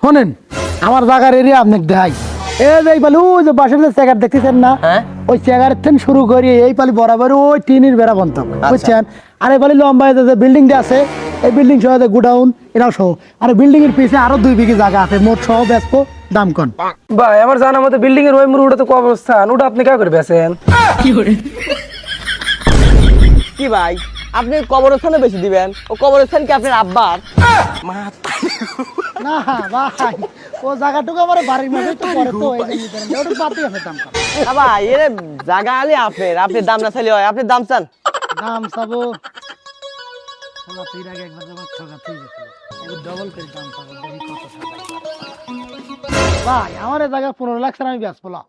শোনেন আমার জায়গার এরিয়া আপনাকে দেখাই এই যে এই পালি ওই যে বাসের যে চেয়ার দেখতেছেন না ওই চেয়ারের থেকে শুরু করি এই পালি বরাবর ওই টিনের বেড়া বনতাম বুঝছেন আর এই পালি লম্বা যে বিল্ডিংটা আছে এই বিল্ডিং সহ যে গোডাউন এটাও সহ আর বিল্ডিং এর পিছে আরো 2 বিঘি জায়গা আছে মোট সহ বেচবো দাম কন ভাই আমার জানা মতে বিল্ডিং এর ওই মুড়টা তো কবরস্থান ওটা আপনি কা করে বেচেন কি ভাই আপনি কবরস্থানে বেশি দিবেন ও কবরস্থান কি আপনার আব্বার না ভাই ও জায়গাটুকু আমার বাড়ির মধ্যে তো পরে তো এই যে ওটা বাতি আছে দাম কন ভাই এর জায়গা আলি আপনি দাম না চাইলে হয় আপনি দাম চান দাম চাবো শালা তুই আগে একবার জমা ঠকা তুই গেছিল এবার ডবল করে দাম চাবো দেখি কত টাকা ভাই আমার এই জায়গা 15 লাখ ছাড়া আমি বেচবো না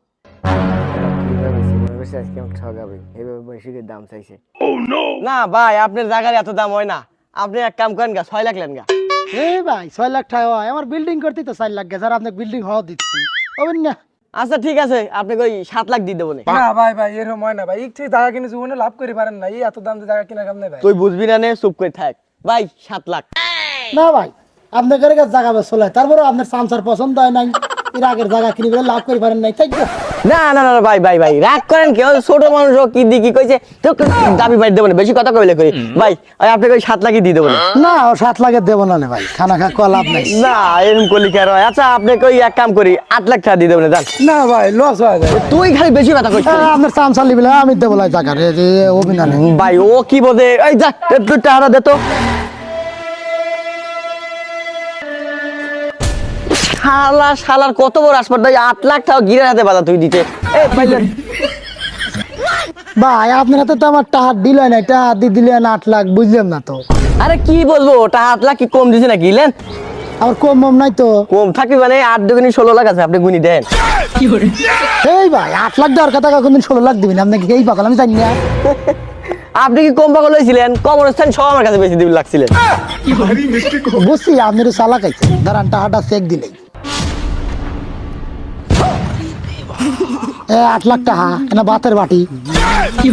না ভাই আপনার জায়গার এত দাম হয় না আপনি এক কাম করেন গা 6 লাখ লেন গা এই ভাই 6 লাখ টাকা হয় আমার বিল্ডিং করতেই তো 4 লাখ গেছে আর আপনি বিল্ডিং হওয়া দিচ্ছি হবেন না আচ্ছা ঠিক আছে আপনি ওই 7 লাখ দিয়ে দেবো না না ভাই এরকম হয় না ভাই ইচ্ছে জায়গা কিনে জীবনে লাভ করে পারেন না এই এত দাম দিয়ে জায়গা কিনা কাম নাই ভাই তুই বুঝবি না নে চুপ করে থাক ভাই 7 লাখ না ভাই আপনার কাছে জায়গা বেচলে তারপরে আপনার সামসার পছন্দ হয় নাই এর আগের জায়গা কিনে বলে লাভ করে পারেন নাই তাই তো না না না ভাই রাগ করেন কি ওই ছোট মানুষ কি দি কি কইছে তো দাবি বাড়ি দেবো না বেশি কথা কইলে কই ভাই ওই আপনাকে ওই 7 লাখই দিয়ে দেবো না না ও 7 লাখের দেবো না ভাই খানা খা কো লাভ নাই না এরকম করলি কি আর হয়? আচ্ছা আপনাকে ওই এক কাম করি 8 লাখ টাকা দিয়ে দেবো না জান না ভাই লস হয়ে যায় তুই খালি বেশি কথা কইছিস আপনার সামসার লিবিলে আমি দেবো না জায়গা রে যে অভিনয় নেই ভাই ও কি বোঝে এই যা একটু টাকা দে তো শালার কত বড় আসপার 8 লাখ টাকা গিরে হাতে বাধা তুই দিতে ভাই আপনার হাতে তো আমার টাকা দিল না টাকা দিয়ে দিলেন 8 লাখ বুঝলাম না তো আরে কি বলবো ওটা 8 লাখ কি কম দিছে নাকি লেন আমার কম মম নাই তো কম থাকবি মানে 8 দুগুনি 16 লাখ আছে আপনি গুনি দেন এই ভাই 8 লাখ দেওয়ার কথা কোনদিন 16 লাখ দিবেন আপনি কি এই পাগল আমি জানি না আপনি কি কম পাগল হয়েছিলেন কবরস্থান সব আমার কাছে বেশি দিবি লাগছিলেন বুঝছি আপনার চালাক আছে দাঁড়ান টাকাটা চেক দিলেই 8 লাখ টাকা না বাতের বাটি কি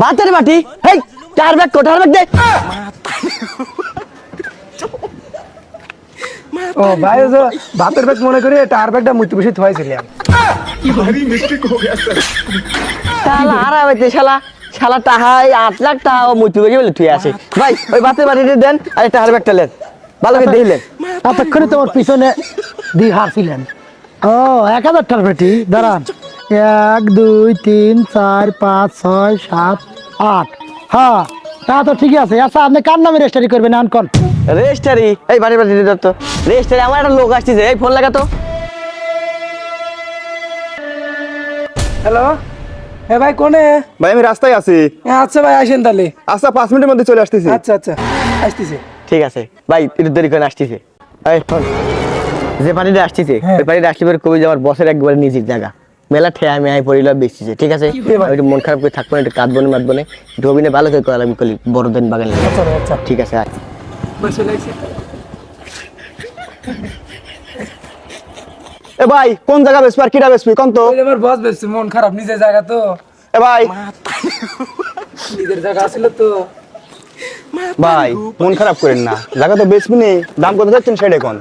বাতের বাটি হেই 4 ব্যাগ কোঠার ব্যাগ দে ও ভাই ও যে ভাতের ব্যাগ মনে করে টায়ার ব্যাগটা মুইতে বসে থুয়াইছিলাম শালা আর আইতে শালা টাহাই 8 লাখ টাকা ও মুতি বেজে বলে তুই আসে ভাই ওই বাতের বাটিটা দেন আর টায়ার ব্যাগটা নেন ভালো করে দিলেন এতক্ষণে তোমার পিছনে দিয়ে হারছিলেন ও 1000 টাকার বেটি দাঁড়ান 1 2 3 4 5 6 7 8 হ্যাঁ তা তো ঠিকই আছে আচ্ছা আপনি কার নামে রেজিস্ট্রি করবেন আনকন রেজিস্টারি এই বাড়ি বাড়ি দিতে তো রেজিস্টারি আমার একটা লোক আসছে এই ফোন লাগা তো হ্যালো হ্যাঁ ভাই কোনে ভাই আমি রাস্তায় আছি আচ্ছা ভাই আসেন তাহলে আচ্ছা 5 মিনিটের মধ্যে চলে আসতেছি আচ্ছা আসতেছে ঠিক আছে ভাই একটু দেরি করে আসতেছে এই ফোন যে পানিটা আসতেছে ওই পানিটা আসলে পরে কবি আমার বসের একবারে নিজের জায়গা মেলা ঠেয়া মেয়াই পড়িল বেশিছে ঠিক আছে একটু মন খারাপ করে থাকবো না একটু কাঁদবো না মাতবো না ঢবিনে ভালো করে করালাম কলি বড় দিন বাগান লাগে আচ্ছা ঠিক আছে আয় এ ভাই কোন জায়গা বেসবি আর কিটা বেসবি কোন তো আমার বস বেশি মন খারাপ নিজের জায়গা তো এ ভাই নিজের জায়গা ছিল তো ভাই মন খারাপ করেন না জায়গা তো বেসবি নেই দাম কত যাচ্ছেন সেটা কোন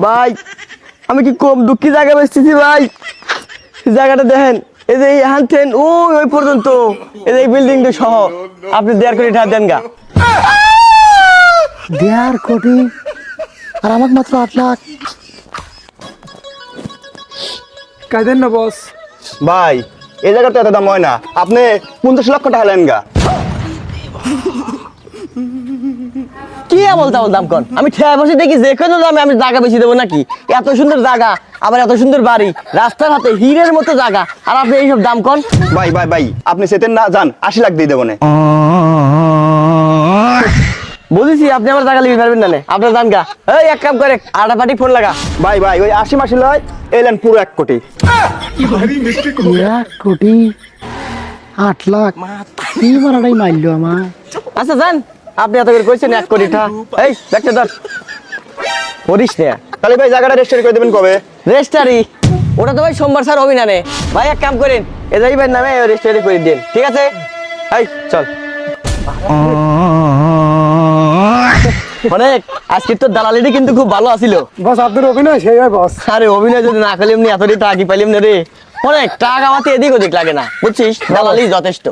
ভাই আমি কি কম দুঃখী জায়গা বেচতেছি ভাই জায়গাটা দেখেন এই যে এই হানতেন ওই পর্যন্ত এই যে এই বিল্ডিংটা সহ আপনি 1.5 কোটি টাকা দেন গা 1.5 কোটি আর আমার মাত্র 8 লাখ কাঁদেন না বস ভাই এই জায়গাতে এত দাম হয় না আপনি 50 লক্ষ টাকা নেন গা কি বলতে দাম কর আমি ঠেয়া বসে দেখি যে কোনো দামে আমি জায়গা বেশি দেবো নাকি এত সুন্দর জায়গা আবার এত সুন্দর বাড়ি রাস্তার হাতে হীরের মতো জায়গা আর আপনি এইসব দাম কন ভাই আপনি সেতেন না যান 80 লাখ দিয়ে দেবো না বুঝেছি আপনি আমার জায়গা লিখে পারবেন না আপনার দাম গা এই এক কাম করে আটা পাটি ফোন লাগা ভাই ওই 80 মাসি লয় এলেন পুরো 1 কোটি 1 কোটি 8 লাখ কি মারাটাই মারলো আমার আচ্ছা যান আপনি এত করে কইছেন 1 কোটি টাকা এই দেখতে ধর করিস না তাহলে ভাই জায়গাটা রেজিস্ট্রি করে দেবেন কবে রেজিস্ট্রি ওটা তো ভাই সোমবার স্যার হবি না নে ভাই এক কাম করেন এজাই ভাই নামে রেজিস্ট্রি করে দিন ঠিক আছে এই চল অনেক আজকে তো দালালিটি কিন্তু খুব ভালো আছিল। বস আপনার অভিনয় সেই হয় বস। আরে অভিনয় যদি না খেলে এমনি এতটাই টাকা কি পাইলাম না রে। অনেক টাকা আমাতে এদিক ওদিক লাগে না, বুঝছিস? দালালি যথেষ্ট।